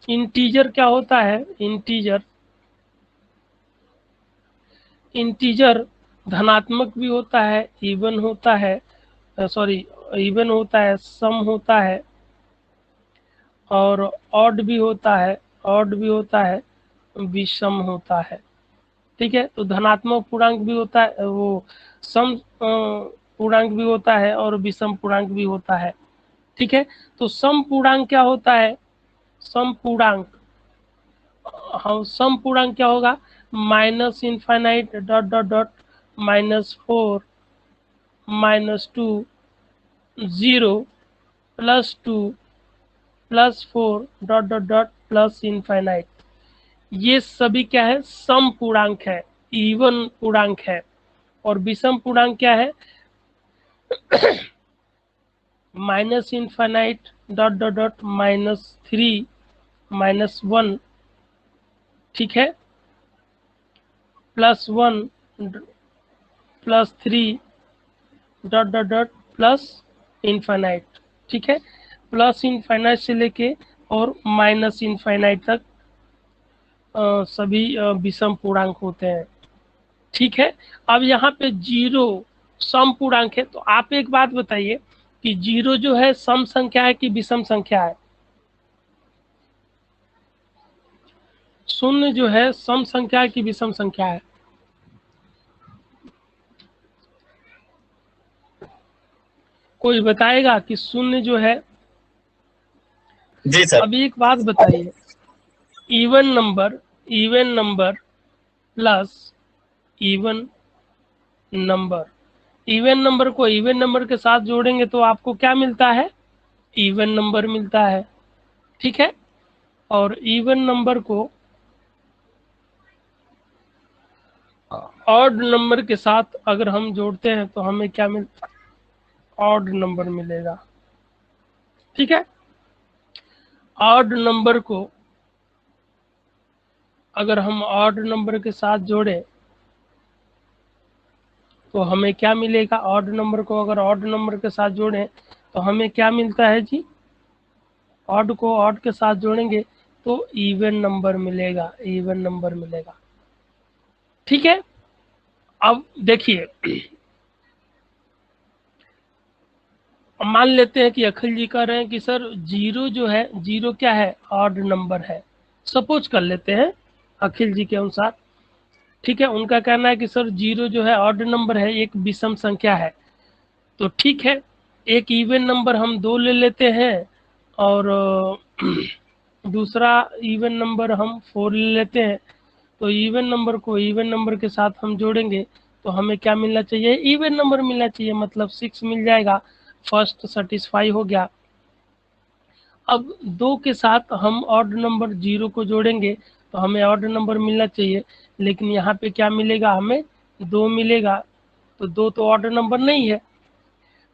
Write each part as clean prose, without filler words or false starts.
Integer क्या होता है? इंटीजर धनात्मक भी होता है, इवन होता है, सॉरी इवन होता है, सम होता है, और ऑड भी होता है, विषम होता है। ठीक है, तो धनात्मक पूर्णांक भी होता है, वो सम पूर्णांक भी होता है और विषम पूर्णांक भी होता है। ठीक है, तो सम पूर्णांक क्या होता है? सम पूर्णांक, हाँ, सम पूर्णांक क्या होगा? Minus infinite dot dot dot -4 -2 0 +2 +4 dot dot dot plus infinite. ये सभी क्या है? सम पूर्णांक है, इवन पूर्णांक है। और विषम पूर्णांक क्या है? Minus infinite dot dot dot -3 -1, ठीक है, +1 +3 dot dot dot plus infinite. ठीक है, प्लस इनफाइनाइट से लेके और माइनस इनफाइनाइट तक सभी विषम पूर्णांक होते हैं। ठीक है, अब यहाँ पे 0 सम पूर्णांक है, तो आप एक बात बताइए कि 0 जो है सम संख्या है कि विषम संख्या है? शून्य जो है सम संख्या है कि विषम संख्या है? कोई बताएगा कि शून्य जो है? जी सर। अब एक बात बताइए, even number plus even number, even number को इवन नंबर के साथ जोड़ेंगे तो आपको क्या मिलता है? इवन नंबर मिलता है। ठीक है, और इवन नंबर को ऑड नंबर के साथ अगर हम जोड़ते हैं तो हमें क्या मिलता है? ऑड नंबर मिलेगा। ठीक है, ऑड नंबर को अगर हम ऑड नंबर के साथ जोड़े तो हमें क्या मिलेगा? ऑड नंबर को अगर ऑड नंबर के साथ जोड़ें तो हमें क्या मिलता है जी? ऑड को ऑड के साथ जोड़ेंगे तो इवन नंबर मिलेगा, इवन नंबर मिलेगा। ठीक है, अब देखिए, मान लेते हैं कि अखिल जी कह रहे हैं कि सर 0 जो है, 0 क्या है? ऑड नंबर है। सपोज कर लेते हैं अखिल जी के अनुसार। ठीक है, उनका कहना है कि सर 0 जो है ऑड नंबर है, एक विषम संख्या है। तो ठीक है, एक इवन नंबर हम 2 ले लेते हैं और दूसरा इवन नंबर हम 4 ले लेते हैं। तो इवन नंबर को इवन नंबर के साथ हम जोड़ेंगे तो हमें क्या मिलना चाहिए? इवन नंबर मिलना चाहिए, मतलब 6 मिल जाएगा। फर्स्ट सेटिस्फाई हो गया। अब 2 के साथ हम ऑड नंबर 0 को जोड़ेंगे तो हमें ऑड नंबर मिलना चाहिए, लेकिन यहाँ पे क्या मिलेगा? हमें 2 मिलेगा। तो 2 तो ऑड नंबर नहीं है।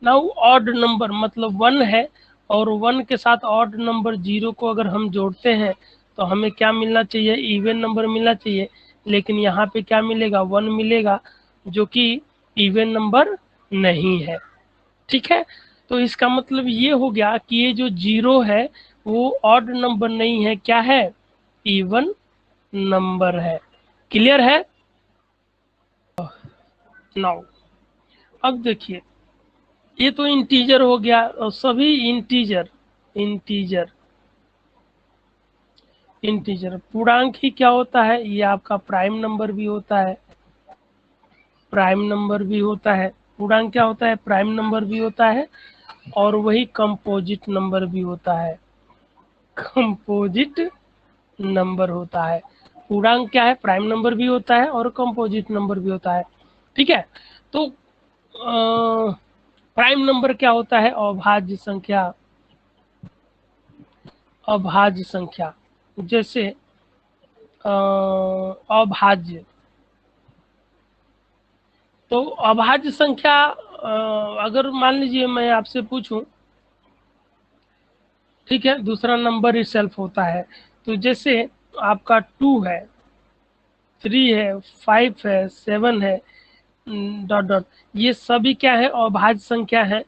नाउ ऑड नंबर मतलब 1 है, और 1 के साथ ऑड नंबर 0 को अगर हम जोड़ते हैं तो हमें क्या मिलना चाहिए? इवन नंबर मिलना चाहिए, लेकिन यहाँ पे क्या मिलेगा? 1 मिलेगा, जो कि इवन नंबर नहीं है। ठीक है, तो इसका मतलब ये हो गया कि ये जो 0 है वो ऑड नंबर नहीं है, क्या है? इवन नंबर है। क्लियर है? नाउ अब देखिए, ये तो इंटीजर हो गया, और सभी इंटीजर पूर्णांक ही क्या होता है? ये आपका प्राइम नंबर भी होता है, पूर्णांक क्या होता है? प्राइम नंबर भी होता है, और वही कंपोजिट नंबर भी होता है। कंपोजिट नंबर होता है। पूर्णांक क्या है? प्राइम नंबर भी होता है और कंपोजिट नंबर भी होता है। ठीक है, तो प्राइम नंबर क्या होता है? अभाज्य संख्या। जैसे अभाज्य, तो अभाज्य संख्या अगर मान लीजिए मैं आपसे पूछूं, ठीक है, दूसरा नंबर इटसेल्फ होता है, तो जैसे आपका 2 है, 3 है, 5 है, 7 है, डॉट डॉट, ये सभी क्या है? अभाज्य संख्या है।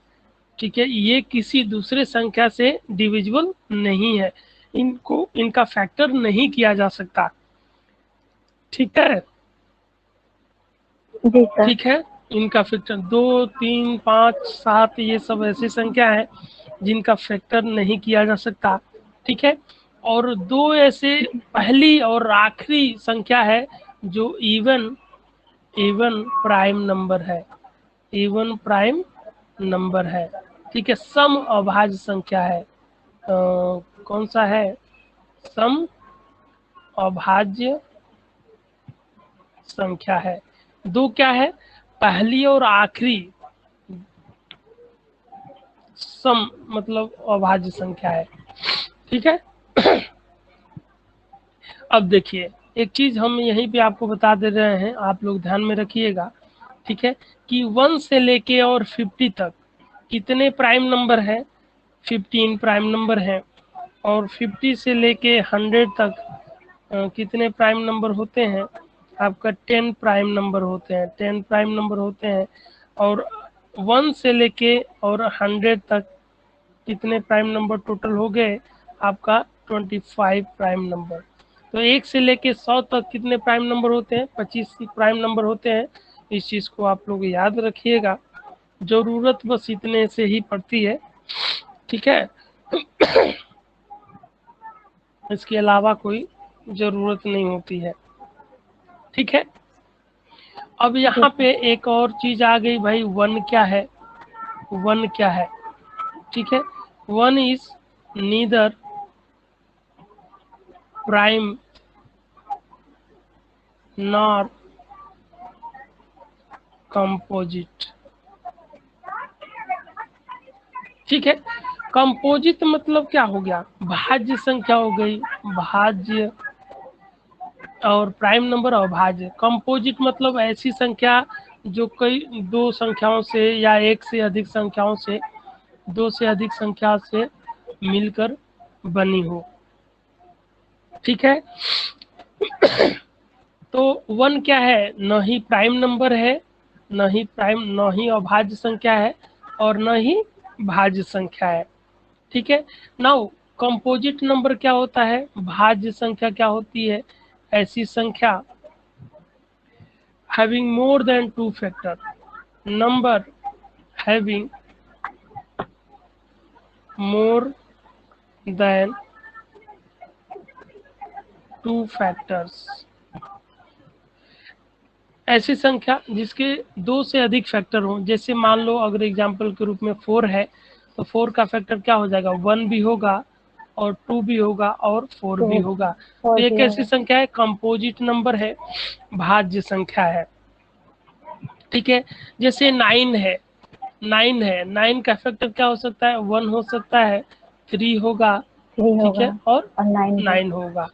ठीक है, ये किसी दूसरे संख्या से डिविजिबल नहीं है। इनका फैक्टर नहीं किया जा सकता। ठीक है, जी सर। ठीक है, इनका फैक्टर 2, 3, 5, 7 ये सब ऐसी संख्या है जिनका फैक्टर नहीं किया जा सकता। ठीक है, और 2 ऐसे पहली और आखिरी संख्या है जो इवन प्राइम नंबर है, इवन प्राइम नंबर है। ठीक है, सम अभाज्य संख्या है। कौन सा है? सम अभाज्य संख्या है। 2 क्या है? पहली और आखिरी सम मतलब अभाज्य संख्या है। ठीक है, अब देखिए एक चीज हम यहीं पे आपको बता दे रहे हैं, आप लोग ध्यान में रखिएगा। ठीक है, कि 1 से लेके और 50 तक कितने प्राइम नंबर है? 15 प्राइम नंबर है। और 50 से लेके 100 तक कितने प्राइम नंबर होते हैं? आपका 10 प्राइम नंबर होते हैं, 10 प्राइम नंबर होते हैं। और 1 से लेके और 100 तक कितने प्राइम नंबर टोटल हो गए? आपका 25 प्राइम नंबर। तो 1 से लेके 100 तक कितने प्राइम नंबर होते हैं? 25 प्राइम नंबर होते हैं। इस चीज़ को आप लोग याद रखिएगा, जरूरत बस इतने से ही पड़ती है। ठीक है, इसके अलावा कोई जरूरत नहीं होती है। ठीक है, अब यहाँ पे एक और चीज आ गई भाई, 1 क्या है? 1 क्या है? ठीक है, 1 is neither prime nor composite. ठीक है, कंपोजिट मतलब क्या हो गया? भाज्य संख्या हो गई, भाज्य और प्राइम नंबर अभाज्य। कंपोजिट मतलब ऐसी संख्या जो कई 2 संख्याओं से या 1 से अधिक संख्याओं से, 2 से अधिक संख्या से मिलकर बनी हो। ठीक है, तो 1 क्या है? न ही प्राइम नंबर है, न ही अभाज्य संख्या है, और न ही भाज्य संख्या है। ठीक है, नाउ कंपोजिट नंबर क्या होता है? भाज्य संख्या क्या होती है? ऐसी संख्या having more than 2 factor, number having more than 2 factors, ऐसी संख्या जिसके 2 से अधिक फैक्टर हो। जैसे मान लो अगर एग्जांपल के रूप में 4 है, तो 4 का फैक्टर क्या हो जाएगा? 1 भी होगा और 2 भी होगा और 4 भी होगा। तो एक ऐसी संख्या है, कंपोजिट नंबर है, भाज्य संख्या है। ठीक है, जैसे 9 है, 9 का फैक्टर क्या हो सकता है? 1 हो सकता है, 3 होगा, ठीक है, और 9 होगा।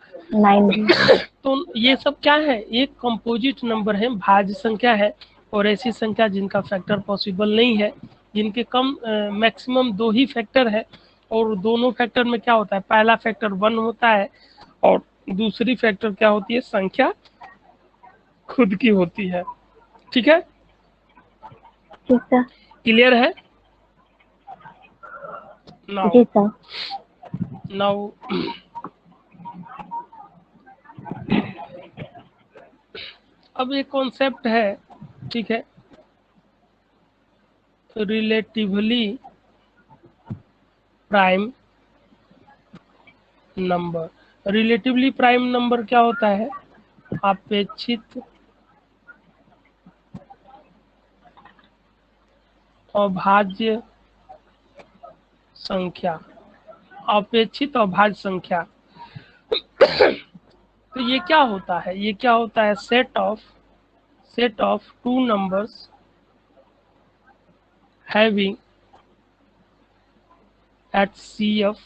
तो ये सब क्या है? एक कंपोजिट नंबर है, भाज्य संख्या है। और ऐसी संख्या जिनका फैक्टर पॉसिबल नहीं है, जिनके कम मैक्सिमम 2 ही फैक्टर है, और दोनों फैक्टर में क्या होता है? पहला फैक्टर 1 होता है और दूसरी फैक्टर क्या होती है? संख्या खुद की होती है। ठीक है, क्लियर है? नाउ अब एक कॉन्सेप्ट है, ठीक है, relatively prime number. Relatively prime number क्या होता है? अपेक्षित अभाज्य संख्या, अपेक्षित अभाज्य संख्या। तो ये क्या होता है? ये क्या होता है? Set of 2 numbers having HCF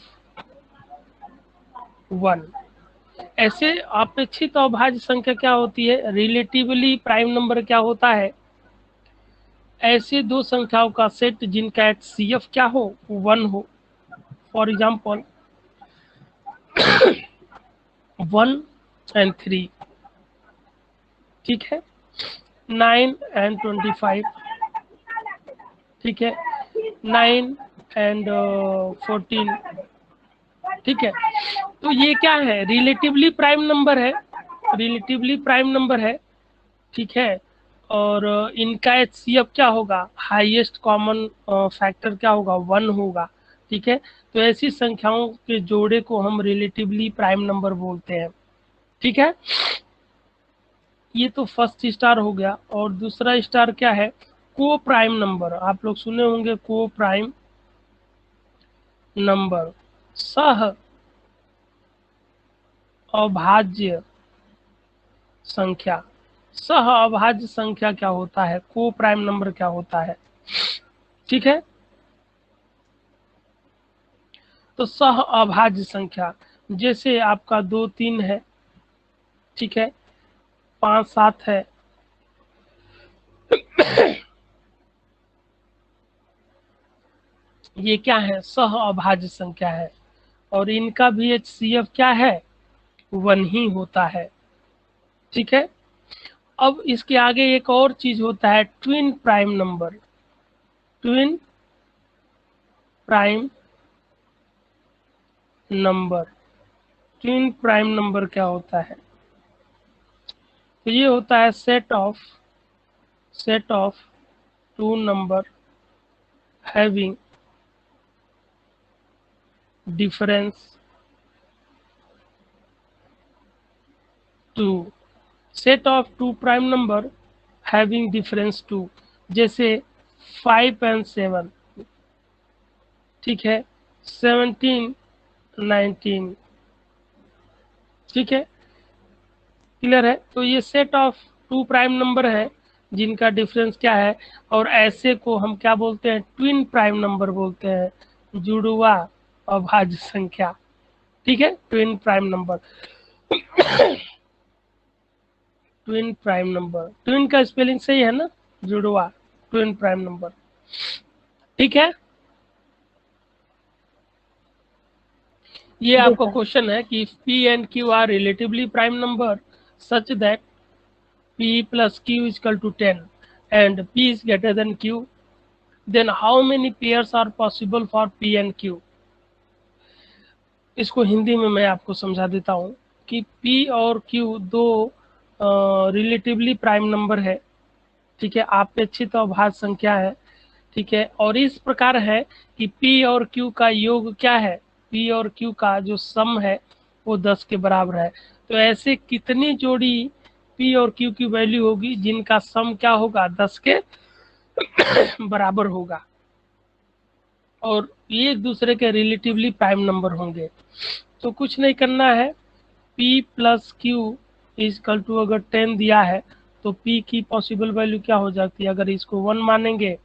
1। ऐसे अपेक्षित अभाज्य संख्या क्या होती है? रिलेटिवली प्राइम नंबर क्या होता है? ऐसे 2 संख्याओं का सेट जिनका HCF क्या हो? 1 हो। फॉर एग्जाम्पल 1 and 3, ठीक है, 9 and 25, ठीक है, 9 and 14, ठीक है। तो ये क्या है, रिलेटिवली प्राइम नंबर है, रिलेटिवली प्राइम नंबर है, ठीक है। और इनका एचसीएफ क्या होगा, हाईएस्ट कॉमन फैक्टर क्या होगा, 1 होगा, ठीक है। तो ऐसी संख्याओं के जोड़े को हम रिलेटिवली प्राइम नंबर बोलते हैं, ठीक है। ये तो फर्स्ट स्टार हो गया। और दूसरा स्टार क्या है, को प्राइम नंबर। आप लोग सुने होंगे को प्राइम नंबर, सह अभाज्य संख्या। सह अभाज्य संख्या क्या होता है, को प्राइम नंबर क्या होता है, ठीक है। तो सह अभाज्य संख्या जैसे आपका 2 3 है, ठीक है, 5 7 है, ये क्या है, सह अभाज्य संख्या है। और इनका भी एचसीएफ क्या है, 1 ही होता है, ठीक है। अब इसके आगे एक और चीज होता है, twin prime number. Twin prime number, twin prime number क्या होता है, तो ये होता है set of two number having difference 2, set of two prime number having difference 2, जैसे 5 and 7, ठीक है, 17 19, ठीक है, क्लियर है। तो ये set of two prime number है जिनका डिफरेंस क्या है, और ऐसे को हम क्या बोलते हैं, ट्विन प्राइम नंबर बोलते हैं, जुड़वा अभाज्य संख्या, ठीक है, twin prime number. Twin prime number, twin का स्पेलिंग सही है ना, जुड़वा, ट्विन प्राइम नंबर, ठीक है। ये जी आपका सर। क्वेश्चन है कि P and Q R relatively prime number such that p plus q is equal to 10 and p is greater than q, then how many pairs are possible for p and q। इसको हिंदी में मैं आपको समझा देता हूँ कि p और q दो रिलेटिवली प्राइम नंबर है, ठीक है, अपेक्षित अभाज्य संख्या है, ठीक है। और इस प्रकार है कि p और q का योग क्या है, p और q का जो सम है वो 10 के बराबर है। तो ऐसे कितनी जोड़ी p और q की वैल्यू होगी जिनका सम क्या होगा, 10 के बराबर होगा, और ये एक दूसरे के रिलेटिवली प्राइम नंबर होंगे। तो कुछ नहीं करना है, p plus q is equal to, अगर 10 दिया है तो p की पॉसिबल वैल्यू क्या हो जाती है, अगर इसको 1 मानेंगे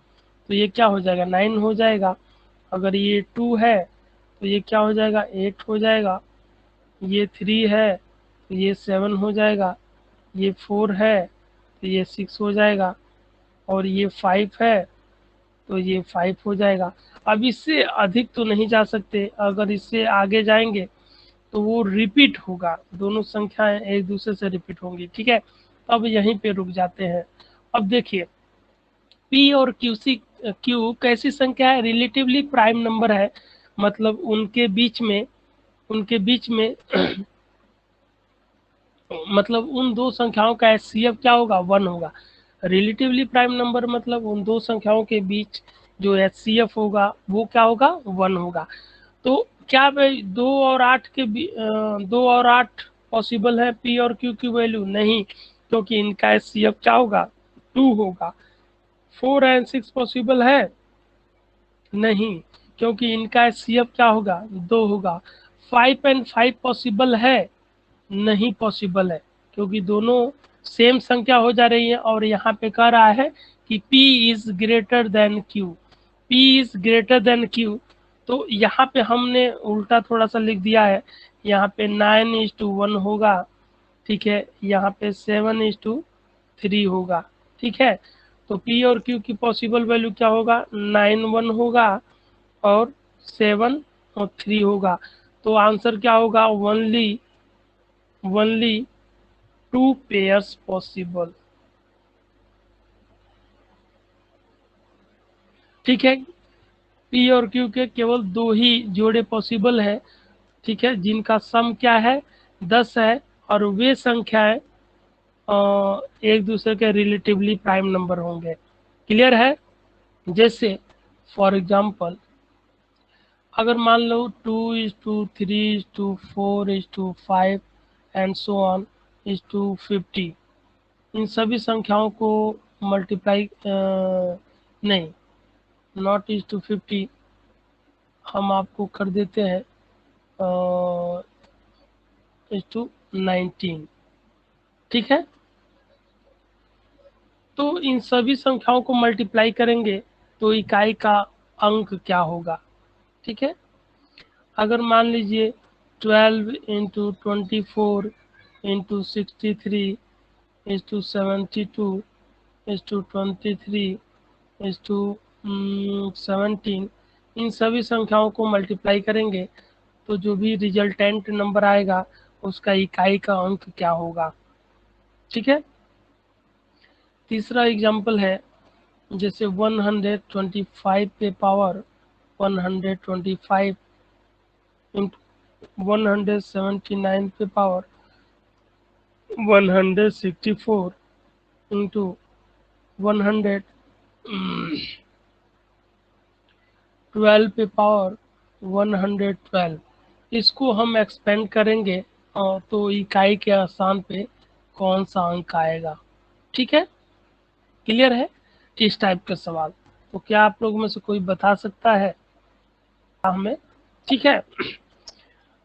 तो ये क्या हो जाएगा, 9 हो जाएगा। अगर ये 2 है तो ये क्या हो जाएगा, 8 हो जाएगा। ये 3 है तो ये 7 हो जाएगा। ये 4 है तो ये 6 हो जाएगा। और ये 5 है तो ये 5 हो जाएगा। अब इससे अधिक तो नहीं जा सकते, अगर इससे आगे जाएंगे तो वो रिपीट होगा, दोनों संख्याएं एक दूसरे से रिपीट होंगी, ठीक है। अब यहीं पे रुक जाते हैं। अब देखिए, p और q कैसी संख्या है, रिलेटिवली प्राइम नंबर है, मतलब उनके बीच में मतलब उन दो संख्याओं का एचसीएफ क्या होगा, 1 होगा। रिलेटिवली प्राइम नंबर मतलब उन दो संख्याओं के बीच जो एचसीएफ होगा वो क्या होगा, 1 होगा। तो क्या भाई 2 और 8 के 2 और 8 पॉसिबल है पी और क्यू की वैल्यू, नहीं, क्योंकि इनका एचसीएफ क्या होगा, 2 होगा। 4 एंड 6 पॉसिबल है, नहीं, क्योंकि इनका एचसीएफ क्या होगा, 2 होगा। 5 एंड 5 पॉसिबल है, नहीं पॉसिबल है, क्योंकि दोनों सेम संख्या हो जा रही है। और यहाँ पे कह रहा है कि P is greater than Q, P is greater than Q। तो यहाँ पे हमने उल्टा थोड़ा सा लिख दिया है, यहाँ पे 9:1 होगा, ठीक है, यहाँ पे 7:3 होगा, ठीक है। तो P और Q की पॉसिबल वैल्यू क्या होगा, 9 1 होगा और 7 और 3 होगा। तो आंसर क्या होगा, ओनली 2 पेयर्स पॉसिबल, ठीक है। पी और क्यू के केवल 2 ही जोड़े पॉसिबल है, ठीक है, जिनका सम क्या है 10 है, और वे संख्याएं एक दूसरे के रिलेटिवली प्राइम नंबर होंगे। क्लियर है? जैसे फॉर एग्जांपल अगर मान लो 2:3:4:5 एंड सो ऑन (50), इन सभी संख्याओं को मल्टीप्लाई नहीं, नॉट (50), हम आपको कर देते हैं 19। ठीक है, तो इन सभी संख्याओं को मल्टीप्लाई करेंगे तो इकाई का अंक क्या होगा? ठीक है, अगर मान लीजिए 12 × 24 × 63 × 72 × 23 × 17, इन सभी संख्याओं को मल्टीप्लाई करेंगे तो जो भी रिजल्टेंट नंबर आएगा उसका इकाई का अंक क्या होगा? ठीक है, तीसरा एग्जाम्पल है जैसे 125 पे पावर 125 इंटू 179 पे पावर 164 इंटू 112 पे पावर 112। इसको हम एक्सपेंड करेंगे तो इकाई के स्थान पे कौन सा अंक आएगा? ठीक है, क्लियर है इस टाइप का सवाल? तो क्या आप लोग में से कोई बता सकता है हमें? ठीक है,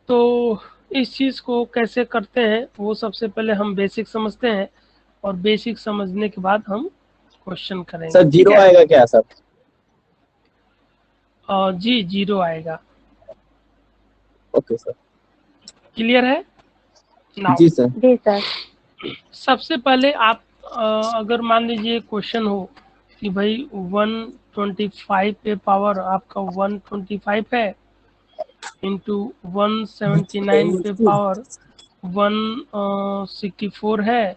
तो इस चीज़ को कैसे करते हैं वो सबसे पहले हम बेसिक समझते हैं, और बेसिक समझने के बाद हम क्वेश्चन करेंगे। सर जीरो आएगा क्या सर? जी 0 आएगा। Okay sir. क्लियर है? नाउ जी सर। जी सर। सबसे पहले आप अगर मान लीजिए क्वेश्चन हो कि भाई 125 पे पावर आपका 125 है इंटू 179 पे पावर 164 है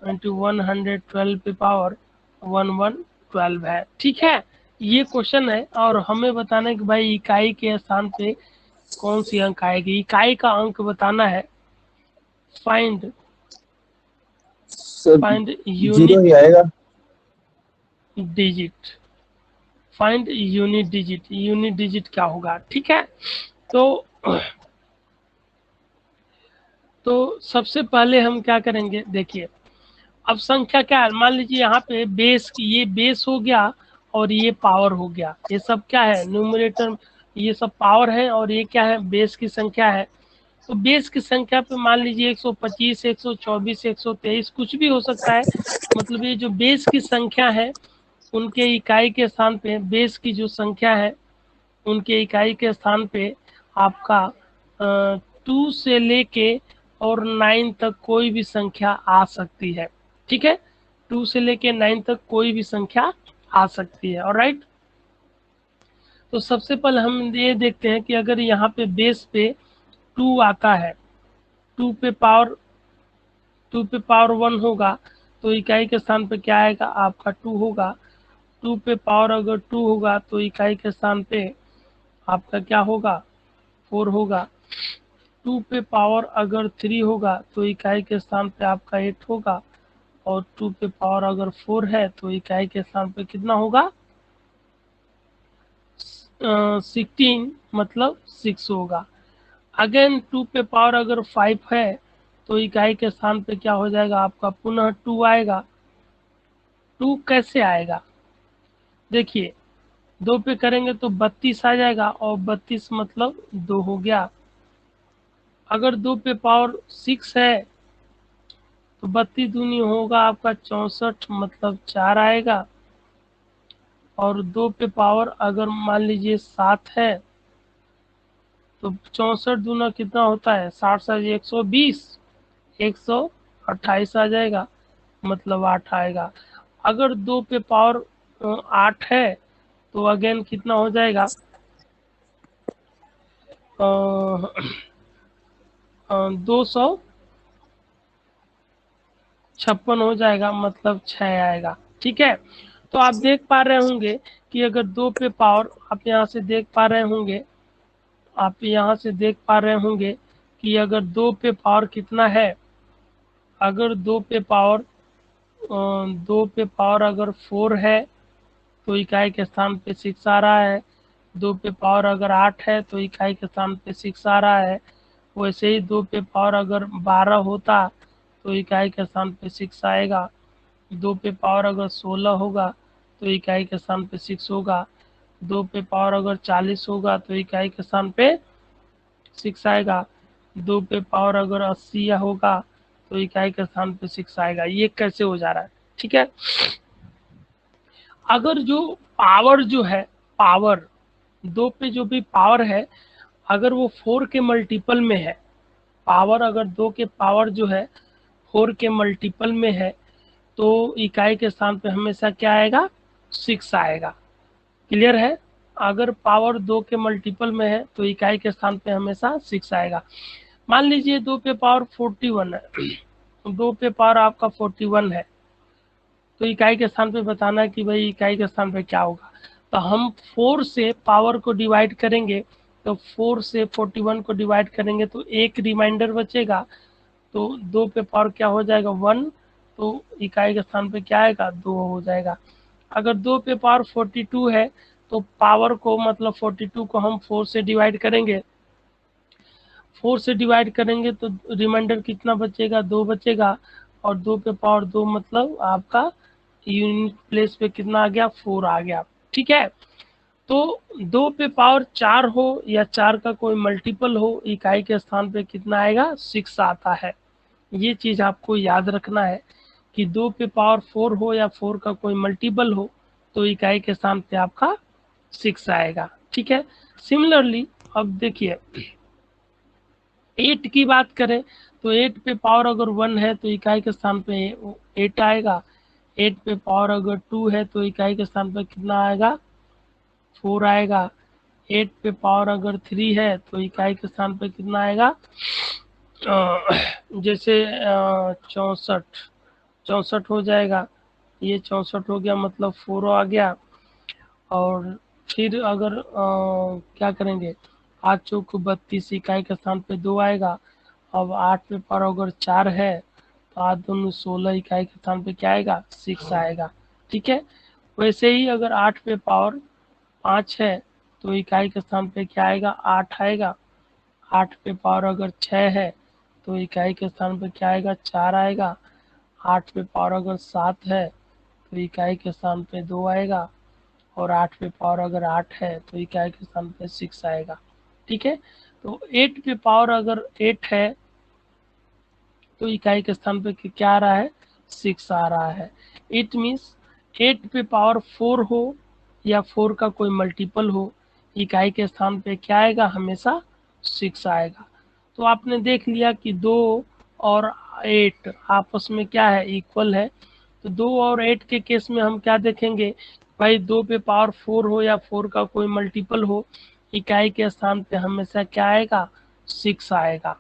इंटू 112 पे पावर 1112 है। ठीक है, ये क्वेश्चन है और हमें बताना है कि भाई इकाई के स्थान पे कौन सी अंक आएगी। इकाई का अंक बताना है। फाइंड जीरो ही आएगा। Digit, find unit digit. Unit digit क्या होगा? ठीक है, तो सबसे पहले हम क्या करेंगे, देखिए अब संख्या क्या है, मान लीजिए यहाँ पे बेस, ये बेस हो गया और ये पावर हो गया, ये सब क्या है न्यूमरेटर, ये सब पावर है और ये क्या है बेस की संख्या है। तो बेस की संख्या पे मान लीजिए 125 124 123 कुछ भी हो सकता है, मतलब ये जो बेस की संख्या है उनके इकाई के स्थान पे, बेस की जो संख्या है उनके इकाई के स्थान पे आपका 2 से लेके और 9 तक कोई भी संख्या आ सकती है। ठीक है, 2 से लेके 9 तक कोई भी संख्या आ सकती है। ऑलराइट, तो सबसे पहले हम ये देखते हैं कि अगर यहाँ पे बेस पे 2 आता है, 2 पे पावर 1 होगा तो इकाई के स्थान पे क्या आएगा आपका 2 होगा। 2 पे पावर अगर 2 होगा तो इकाई के स्थान पे आपका क्या होगा 4 होगा। 2 पे पावर अगर 3 होगा तो इकाई के स्थान पे आपका 8 होगा, और 2 पे पावर अगर 4 है तो इकाई के स्थान पे कितना होगा 16, मतलब 6 होगा। अगेन 2 पे पावर अगर 5 है तो इकाई के स्थान पे क्या हो जाएगा आपका पुनः 2 आएगा। 2 कैसे आएगा? देखिए 2 पे करेंगे तो 32 आ जाएगा, और 32 मतलब 2 हो गया। अगर 2 पे पावर 6 है तो 32 दूनी होगा आपका 64, मतलब 4 आएगा। और 2 पे पावर अगर मान लीजिए 7 है तो 64 दूना कितना होता है 60 से 120, 128 आ जाएगा, मतलब 8 आएगा। अगर 2 पे पावर 8 है तो अगेन कितना हो जाएगा 256 हो जाएगा, मतलब 6 आएगा। ठीक है, तो आप देख पा रहे होंगे कि अगर 2 पे पावर, आप यहाँ से देख पा रहे होंगे आप यहाँ से देख पा रहे होंगे कि अगर 2 पे पावर कितना है, अगर 2 पे पावर 2 पे पावर अगर 4 है तो इकाई के स्थान पे 6 आ रहा है। 2 पे पावर अगर 8 है तो इकाई के स्थान पे 6 आ रहा है। वैसे ही 2 पे पावर अगर 12 होता तो इकाई के स्थान पे 6 आएगा। 2 पे पावर अगर 16 होगा तो इकाई के स्थान पे 6 होगा। 2 पे पावर अगर 40 होगा तो इकाई के स्थान पे 6 आएगा। 2 पे पावर अगर 80 होगा तो इकाई के स्थान पे 6 आएगा। ये कैसे हो जा रहा है? ठीक है, अगर जो पावर जो है, पावर 2 पे जो भी पावर है अगर वो 4 के मल्टीपल में है, पावर अगर 2 के पावर जो है 4 के मल्टीपल में है तो इकाई के स्थान पे हमेशा क्या आएगा? 6 आएगा। क्लियर है? अगर पावर 2 के मल्टीपल में है तो इकाई के स्थान पे हमेशा 6 आएगा। मान लीजिए 2 पे पावर 41 है, 2 पे पावर आपका 41 है तो इकाई के स्थान पे बताना है कि भाई इकाई के स्थान पे क्या होगा। तो हम 4 से पावर को डिवाइड करेंगे, तो 4 से 41 को डिवाइड करेंगे तो एक रिमाइंडर बचेगा, तो 2 पे पावर क्या हो जाएगा? 1, तो इकाई के स्थान पे क्या आएगा? 2 हो जाएगा। अगर 2 पे पावर 42 है तो पावर को मतलब 42 को हम 4 से डिवाइड करेंगे, 4 से डिवाइड करेंगे तो रिमाइंडर कितना बचेगा? 2 बचेगा। और 2 पे पावर 2 मतलब आपका यूनिट प्लेस पे कितना आ गया? 4 आ गया। ठीक है, तो 2 पे पावर 4 हो या 4 का कोई मल्टीपल हो, इकाई के स्थान पे कितना आएगा? 6 आता है। ये चीज़ आपको याद रखना है कि 2 पे पावर 4 हो या 4 का कोई मल्टीपल हो तो इकाई के स्थान पे आपका 6 आएगा। ठीक है, सिमिलरली अब देखिए 8 की बात करें तो 8 पे पावर अगर 1 है तो इकाई के स्थान पे 8 आएगा। 8 पे पावर अगर 2 है तो इकाई के स्थान पे कितना आएगा? 4 आएगा। 8 पे पावर अगर 3 है तो इकाई के स्थान पे कितना आएगा? जैसे 64, 64 हो जाएगा। ये 64 हो गया मतलब 4 आ गया। और फिर अगर क्या करेंगे? 8 चौक 32, इकाई के स्थान पे 2 आएगा। अब 8 पे पावर अगर 4 है तो 8 दूनी 16, इकाई के स्थान पे क्या आएगा? 6 आएगा। ठीक है, वैसे ही अगर 8 पे पावर 5 है तो इकाई के स्थान पे क्या आएगा? 8 आएगा। 8 पे पावर अगर 6 है तो इकाई के स्थान पे क्या आएगा? 4 आएगा। 8 पे पावर अगर 7 है तो इकाई के स्थान पे 2 आएगा। और 8 पे पावर अगर 8 है तो इकाई के स्थान पे 6 आएगा। ठीक है, तो 8 पे पावर अगर 8 है तो इकाई के स्थान पे क्या आ रहा है? 6 आ रहा है। इट मीन्स 8 पे पावर 4 हो या 4 का कोई मल्टीपल हो, इकाई के स्थान पे क्या आएगा? हमेशा 6 आएगा। तो आपने देख लिया कि 2 और 8 आपस में क्या है? इक्वल है। तो 2 और 8 के केस में हम क्या देखेंगे? भाई 2 पे पावर 4 हो या 4 का कोई मल्टीपल हो, इकाई के स्थान पे हमेशा क्या आएगा? 6 आएगा।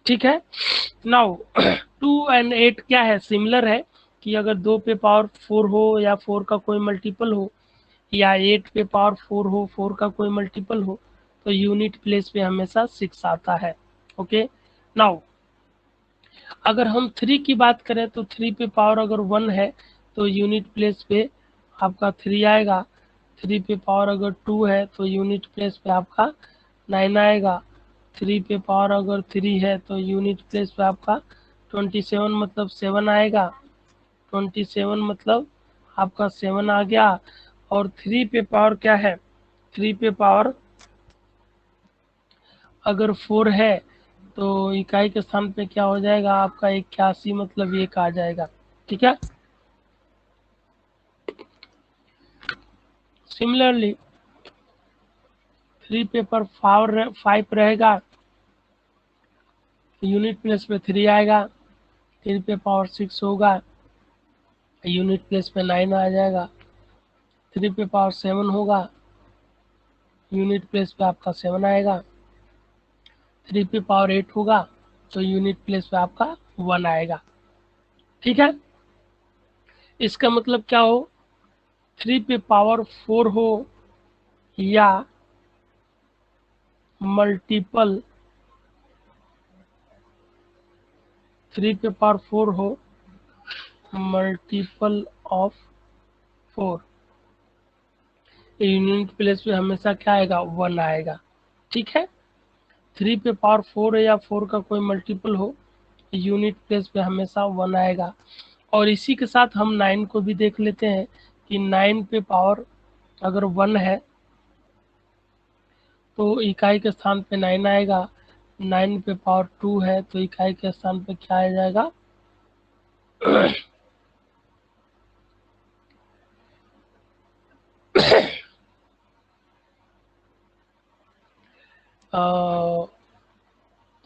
ठीक है, नाउ 2 एंड 8 क्या है? सिमिलर है कि अगर 2 पे पावर 4 हो या 4 का कोई मल्टीपल हो या 8 पे पावर 4 हो, 4 का कोई मल्टीपल हो, तो यूनिट प्लेस पे हमेशा 6 आता है। ओके, नाउ अगर हम 3 की बात करें तो 3 पे पावर अगर 1 है तो यूनिट प्लेस पे आपका 3 आएगा। 3 पे पावर अगर 2 है तो यूनिट प्लेस पे आपका 9 आएगा। 3 पे पावर अगर 3 है तो यूनिट प्लेस पे आपका 27 मतलब 7 आएगा। 27 मतलब आपका 7 आ गया। और 3 पे पावर क्या है? 3 पे पावर अगर 4 है तो इकाई के स्थान पे क्या हो जाएगा? आपका 81 मतलब 1 आ जाएगा। ठीक है, सिमिलरली 3 पे पर 5 रहेगा, यूनिट प्लेस पे 3 आएगा। 3 पे पावर 6 होगा, यूनिट प्लेस पे 9 आ जाएगा। 3 पे पावर 7 होगा, यूनिट प्लेस पे आपका 7 आएगा। 3 पे पावर 8 होगा तो यूनिट प्लेस पे आपका 1 आएगा। ठीक है, इसका मतलब क्या हो? 3 पे पावर 4 हो या मल्टीपल 3 पे पावर 4 हो, मल्टीपल ऑफ 4, यूनिट प्लेस पे हमेशा क्या आएगा, 1 आएगा। ठीक है, 3 पे पावर 4 है या 4 का कोई मल्टीपल हो, यूनिट प्लेस पे हमेशा 1 आएगा। और इसी के साथ हम 9 को भी देख लेते हैं कि 9 पे पावर अगर 1 है तो इकाई के स्थान पे 9 आएगा। 9 पे पावर 2 है तो इकाई के स्थान पे क्या आ जाएगा, आ,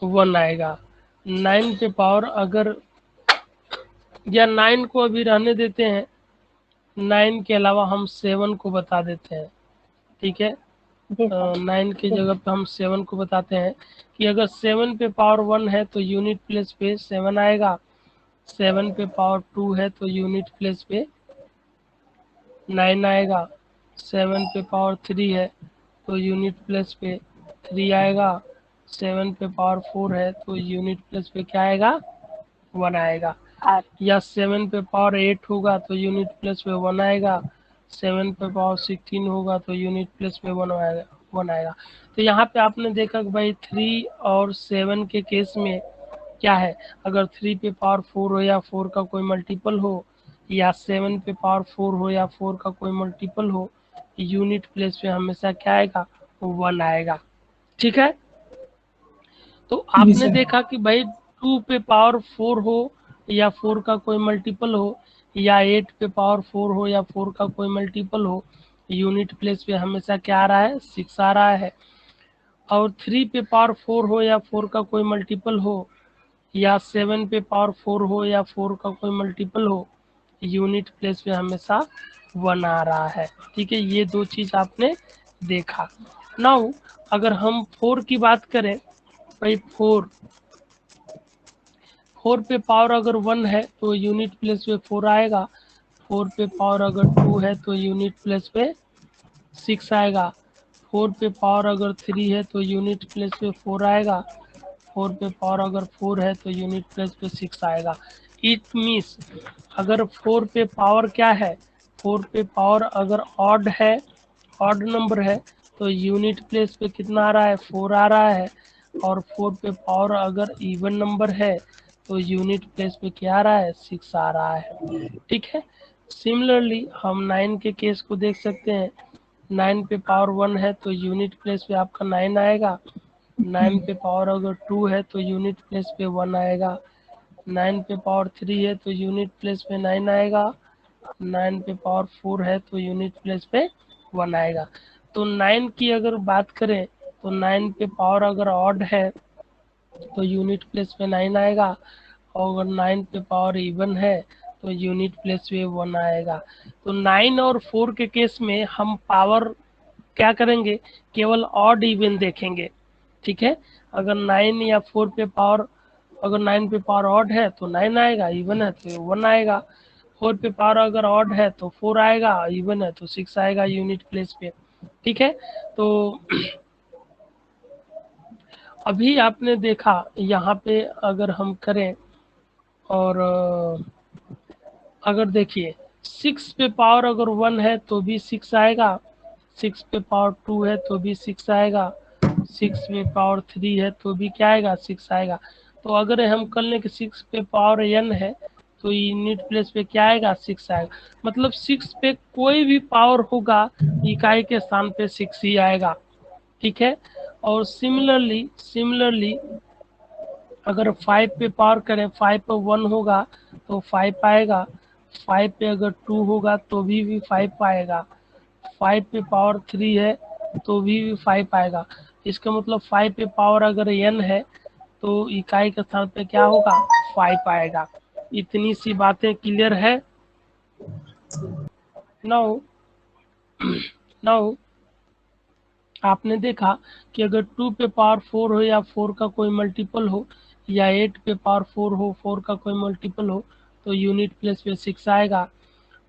1 आएगा। 9 पे पावर अगर, या 9 को अभी रहने देते हैं, 9 के अलावा हम 7 को बता देते हैं। ठीक है, जी सर। 9 की जगह पे हम 7 को बताते हैं कि अगर 7 पे पावर 1 है तो यूनिट प्लेस पे 7 आएगा। 7 पे पावर 2 है तो यूनिट प्लेस पे 9 आएगा। 7 पे पावर 3 है तो यूनिट प्लेस पे 3 आएगा। 7 पे पावर 4 है तो यूनिट प्लेस पे क्या आएगा, 1 आएगा। या 7 पे पावर 8 होगा तो यूनिट प्लेस पे 1 आएगा। 7 पे पावर 16 होगा तो यूनिट प्लेस पे 1 आएगा। तो यहाँ पे आपने देखा कि भाई 3 और 7 के केस में क्या है, अगर 3 पे पावर 4 हो या 4 का कोई मल्टीपल हो, या 7 पे पावर 4 हो या 4 का कोई मल्टीपल हो, यूनिट प्लेस पे हमेशा क्या आएगा, 1 आएगा। ठीक है, तो आपने देखा कि भाई 2 पे पावर 4 हो या 4 का कोई मल्टीपल हो, या 8 पे पावर 4 हो या 4 का कोई मल्टीपल हो, यूनिट प्लेस पे हमेशा क्या आ रहा है, 6 आ रहा है। और 3 पे पावर 4 हो या 4 का कोई मल्टीपल हो, या 7 पे पावर 4 हो या 4 का कोई मल्टीपल हो, यूनिट प्लेस पे हमेशा 1 आ रहा है। ठीक है, ये दो चीज आपने देखा। नाउ अगर हम 4 की बात करें, भाई 4 पे पावर अगर 1 है तो यूनिट प्लेस पे 4 आएगा। 4 पे पावर अगर 2 है तो यूनिट प्लेस पे 6 आएगा। 4 पे पावर अगर 3 है तो यूनिट प्लेस पे 4 आएगा। 4 पे पावर अगर 4 है तो यूनिट प्लेस पे 6 आएगा। इट मीन्स अगर 4 पे पावर क्या है, 4 पे पावर अगर ऑड है, ऑड नंबर है, तो यूनिट प्लेस पे कितना आ रहा है, 4 आ रहा है। और 4 पे पावर अगर इवन नंबर है तो यूनिट प्लेस पे क्या आ रहा है, 6 आ रहा है। ठीक है, सिमिलरली हम 9 के केस को देख सकते हैं। 9 पे पावर 1 है तो यूनिट प्लेस पे आपका 9 आएगा। 9 पे पावर अगर 2 है तो यूनिट प्लेस पे 1 आएगा। 9 पे पावर 3 है तो यूनिट प्लेस पे 9 आएगा। 9 पे पावर 4 है तो यूनिट प्लेस पे 1 आएगा। तो 9 की अगर बात करें तो 9 पे पावर अगर ऑड है तो यूनिट प्लेस पे 9 आएगा। और अगर 9 पे पावर इवन है तो यूनिट प्लेस पे 1 आएगा। तो 9 और 4 के केस में हम पावर क्या करेंगे, केवल ऑड इवन देखेंगे। ठीक है, अगर 9 या 4 पे पावर, अगर 9 पे पावर ऑड है तो 9 आएगा, इवन है तो 1 आएगा। 4 पे पावर अगर ऑड है तो 4 आएगा, इवन है तो 6 आएगा यूनिट प्लेस पे। ठीक है, तो अभी आपने देखा यहाँ पे अगर हम करें, और अगर देखिए 6 पे पावर अगर 1 है तो भी 6 आएगा। 6 पे पावर 2 है तो भी 6 आएगा। 6 पे पावर 3 है तो भी क्या आएगा, 6 आएगा। तो अगर हम कर लें कि 6 पे पावर n है तो यूनिट प्लेस पे क्या आएगा, 6 आएगा। मतलब 6 पे कोई भी पावर होगा इकाई के स्थान पे 6 ही आएगा। ठीक है, और सिमिलरली अगर 5 पे पावर करें, 5 पे 1 होगा तो 5 आएगा। 5 पे अगर 2 होगा तो भी 5 आएगा। 5 पे पावर 3 है तो भी 5 आएगा। इसका मतलब 5 पे पावर अगर n है तो इकाई के स्थान पे क्या होगा, 5 आएगा। इतनी सी बातें क्लियर है। नाउ नाउ आपने देखा कि अगर 2 पे पावर 4 हो या 4 का कोई मल्टीपल हो, या 8 पे पावर 4 हो, 4 का कोई मल्टीपल हो, तो यूनिट प्लेस पे 6 आएगा।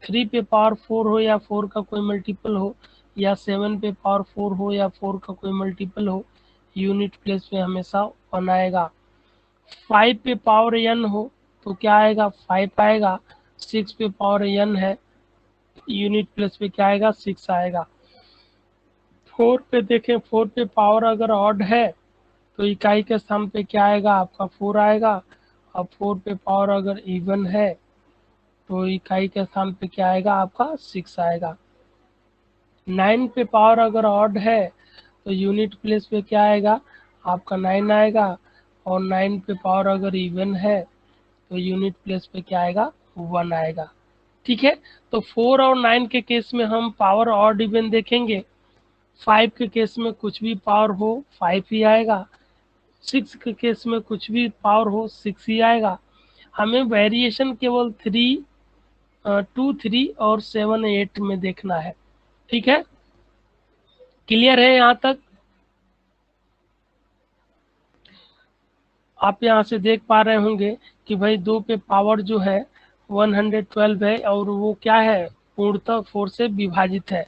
3 पे पावर 4 हो या 4 का कोई मल्टीपल हो, या 7 पे पावर 4 हो या 4 का कोई मल्टीपल हो, यूनिट प्लेस पे हमेशा 1 आएगा। 5 पे पावर n हो तो क्या आएगा, 5 आएगा। 6 पे पावर n है, यूनिट प्लेस पे क्या आएगा, 6 आएगा। 4 पे देखें, 4 पे पावर अगर ऑड है तो इकाई के स्थान पे क्या आएगा, आपका 4 आएगा। अब 4 पे पावर अगर इवन है तो इकाई के स्थान पे क्या आएगा, आपका 6 आएगा। 9 पे पावर अगर ऑड है तो यूनिट प्लेस पे क्या आएगा, आपका 9 आएगा। और 9 पे पावर अगर इवन है तो यूनिट प्लेस पे क्या आएगा, 1 आएगा। ठीक है, तो 4 और 9 के केस में हम पावर ऑड इवन देखेंगे। 5 के केस में कुछ भी पावर हो 5 ही आएगा। 6 के केस में कुछ भी पावर हो 6 ही आएगा। हमें वेरिएशन केवल 3, 2, 3 और 7, 8 में देखना है। ठीक है, क्लियर है यहाँ तक? आप यहाँ से देख पा रहे होंगे कि भाई 2 पे पावर जो है 112 है और वो क्या है, पूर्णतः 4 से विभाजित है।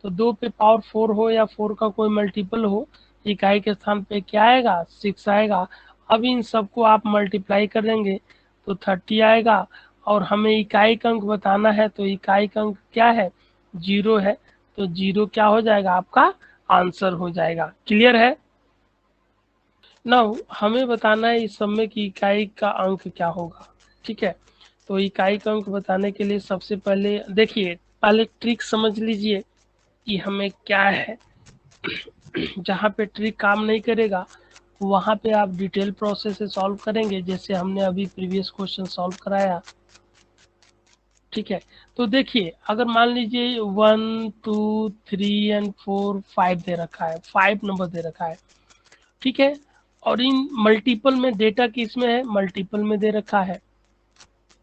तो 2 पे पावर 4 हो या 4 का कोई मल्टीपल हो, इकाई के स्थान पे क्या आएगा, 6 आएगा। अब इन सबको आप मल्टीप्लाई करेंगे तो 30 आएगा। और हमें इकाई का अंक बताना है तो इकाई का अंक क्या है, 0 है। तो 0 क्या हो जाएगा, आपका आंसर हो जाएगा। क्लियर है? नाउ हमें बताना है इस सब में कि इकाई का अंक क्या होगा। ठीक है, तो इकाई का अंक बताने के लिए सबसे पहले देखिए, पहले ट्रिक समझ लीजिए कि हमें क्या है। जहाँ पे ट्रिक काम नहीं करेगा वहाँ पे आप डिटेल प्रोसेस से सॉल्व करेंगे, जैसे हमने अभी प्रीवियस क्वेश्चन सॉल्व कराया। ठीक है, तो देखिए अगर मान लीजिए 1, 2, 3 एंड 4, 5 दे रखा है, 5 नंबर दे रखा है। ठीक है, और इन मल्टीपल में डेटा किस में है, मल्टीपल में दे रखा है।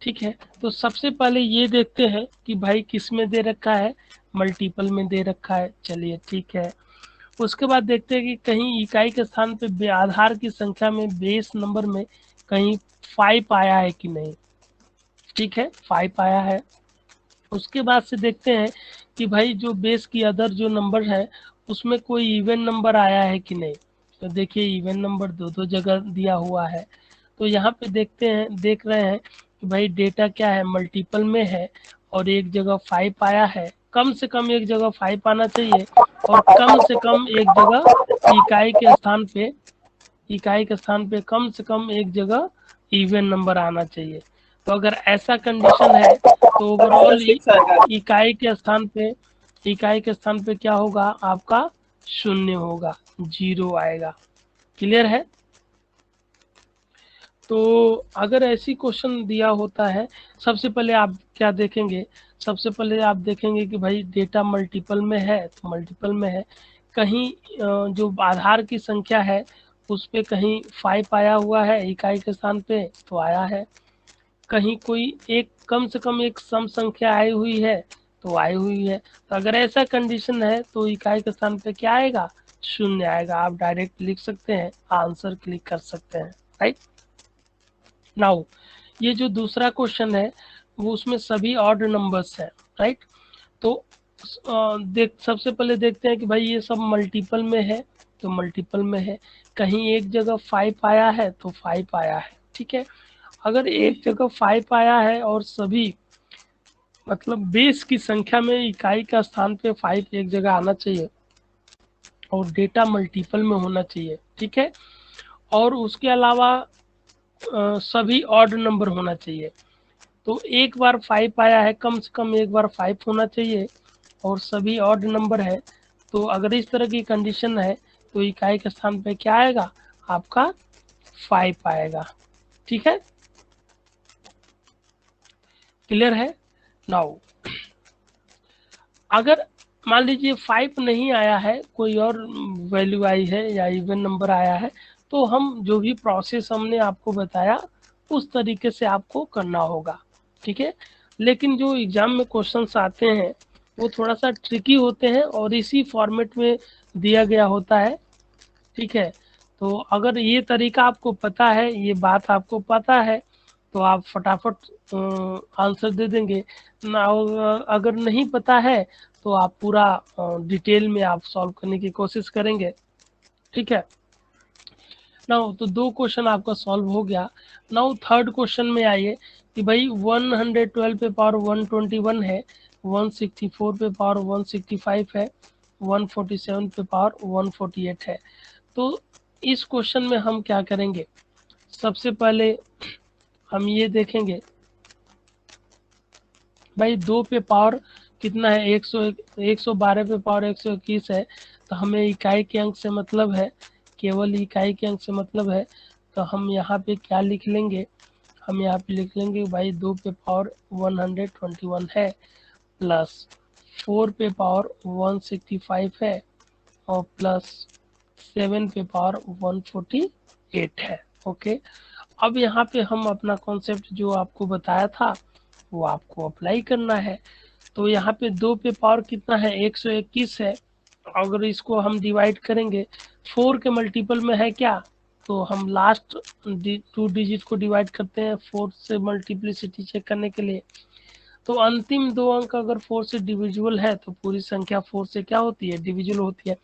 ठीक है, तो सबसे पहले ये देखते हैं कि भाई किस में दे रखा है, मल्टीपल में दे रखा है। चलिए ठीक है, उसके बाद देखते हैं कि कहीं इकाई के स्थान पे आधार की संख्या में बेस नंबर में कहीं 5 आया है कि नहीं। ठीक है, 5 आया है। उसके बाद से देखते हैं कि भाई जो बेस की अदर जो नंबर है उसमें कोई इवन नंबर आया है कि नहीं। तो देखिए इवन नंबर दो जगह दिया हुआ है। तो यहाँ पे देखते हैं, देख रहे हैं कि भाई डेटा क्या है, मल्टीपल में है और एक जगह 5 आया है। कम से कम एक जगह 5 आना चाहिए और कम से कम एक जगह इकाई के स्थान पे, इकाई के स्थान पे कम से कम एक जगह इवन नंबर आना चाहिए। तो अगर ऐसा कंडीशन है तो ओवरऑल इकाई के स्थान पे, इकाई के स्थान पे क्या होगा, आपका 0 होगा, 0 आएगा। क्लियर है? तो अगर ऐसी क्वेश्चन दिया होता है, सबसे पहले आप क्या देखेंगे, सबसे पहले आप देखेंगे कि भाई डेटा मल्टीपल में है तो मल्टीपल में है। कहीं जो आधार की संख्या है उस पे कहीं 5 आया हुआ है इकाई के स्थान पे तो आया है। कहीं कोई एक कम से कम एक सम संख्या आई हुई है तो आई हुई है। तो अगर ऐसा कंडीशन है तो इकाई के स्थान पे क्या आएगा, 0 आएगा। आप डायरेक्ट लिख सकते हैं, आंसर क्लिक कर सकते हैं। राइट नाउ ये जो दूसरा क्वेश्चन है वो उसमें सभी ऑड नंबर्स है। राइट, तो देख सबसे पहले देखते हैं कि भाई ये सब मल्टीपल में है तो मल्टीपल में है। कहीं एक जगह 5 आया है तो 5 आया है। ठीक है, अगर एक जगह 5 आया है और सभी मतलब बेस की संख्या में इकाई का स्थान पे 5 एक जगह आना चाहिए और डेटा मल्टीपल में होना चाहिए। ठीक है, और उसके अलावा सभी ऑड नंबर होना चाहिए। तो एक बार 5 आया है, कम से कम एक बार 5 होना चाहिए और सभी ऑड नंबर है। तो अगर इस तरह की कंडीशन है तो इकाई के स्थान पे क्या आएगा, आपका 5 आएगा। ठीक है, क्लियर है? नाउ अगर मान लीजिए 5 नहीं आया है, कोई और वैल्यू आई है या इवन नंबर आया है, तो हम जो भी प्रोसेस हमने आपको बताया उस तरीके से आपको करना होगा। ठीक है, लेकिन जो एग्जाम में क्वेश्चंस आते हैं वो थोड़ा सा ट्रिकी होते हैं और इसी फॉर्मेट में दिया गया होता है। ठीक है, तो अगर ये तरीका आपको पता है, ये बात आपको पता है तो आप फटाफट आंसर दे देंगे ना। अगर नहीं पता है तो आप पूरा डिटेल में आप सॉल्व करने की कोशिश करेंगे। ठीक है, नाउ तो 2 क्वेश्चन आपका सॉल्व हो गया। नाउ थर्ड क्वेश्चन में आइए कि भाई 112 पे पावर 121 है, 164 पे पावर 165 है, 147 पे पावर 148 है। तो इस क्वेश्चन में हम क्या करेंगे, सबसे पहले हम ये देखेंगे भाई 2 पे पावर कितना है, 112 पे पावर 121 है, तो हमें इकाई के अंक से मतलब है, केवल इकाई के अंक से मतलब है। तो हम यहाँ पे क्या लिख लेंगे, हम यहाँ पे लिख लेंगे भाई 2 पे पावर 121 है, प्लस 4 पे पावर 165 है, और प्लस 7 पे पावर 148 है। ओके, अब यहाँ पे हम अपना कॉन्सेप्ट जो आपको बताया था वो आपको अप्लाई करना है। तो यहाँ पे 2 पे पावर कितना है, 121 है। अगर इसको हम डिवाइड करेंगे 4 के मल्टीपल में है क्या, तो हम लास्ट 2 डिजिट को डिवाइड करते हैं 4 से मल्टीप्लिसिटी चेक करने के लिए। तो अंतिम 2 अंक अगर 4 से डिविजिबल है तो पूरी संख्या 4 से क्या होती है, डिविजिबल होती है।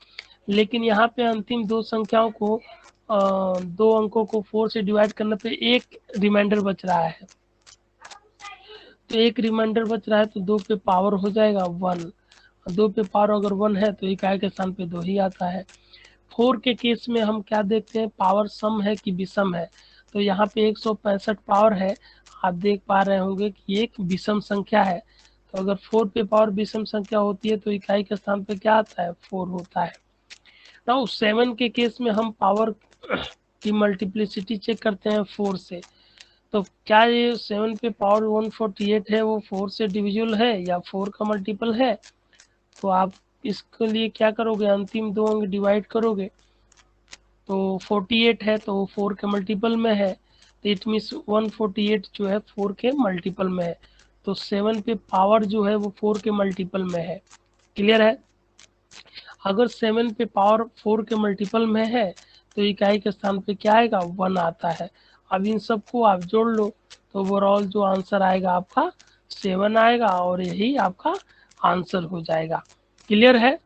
लेकिन यहाँ पे अंतिम 2 संख्याओं को 2 अंकों को 4 से डिवाइड करने पे एक रिमाइंडर बच रहा है, तो एक रिमाइंडर बच रहा है, तो 2 पे पावर हो जाएगा 1। 2 पे पावर अगर 1 है तो इकाई के स्थान पे 2 ही आता है। 4 के केस में हम क्या देखते हैं, पावर सम है कि विषम है। तो यहाँ पे 165 पावर है, आप देख पा रहे होंगे कि एक विषम संख्या है। तो अगर 4 पे पावर विषम संख्या होती है तो इकाई के स्थान पे क्या आता है, 4 होता है। नाउ 7 के केस में हम पावर की मल्टीप्लिसिटी चेक करते हैं 4 से। तो क्या ये 7 पे पावर 148 है वो 4 से डिविजिबल है या 4 का मल्टीपल है, तो आप इसके लिए क्या करोगे, अंतिम 2 अंक डिवाइड करोगे। तो 48 है तो 4 के मल्टीपल में है, तो इट मीन्स 148 जो है 4 के मल्टीपल में है। तो 7 पे पावर जो है वो 4 के मल्टीपल में है। क्लियर है। अगर 7 पे पावर 4 के मल्टीपल में है तो इकाई के स्थान पे क्या आएगा, 1 आता है। अब इन सबको आप जोड़ लो तो ओवरऑल जो आंसर आएगा आपका 7 आएगा, और यही आपका आंसर हो जाएगा। क्लियर है।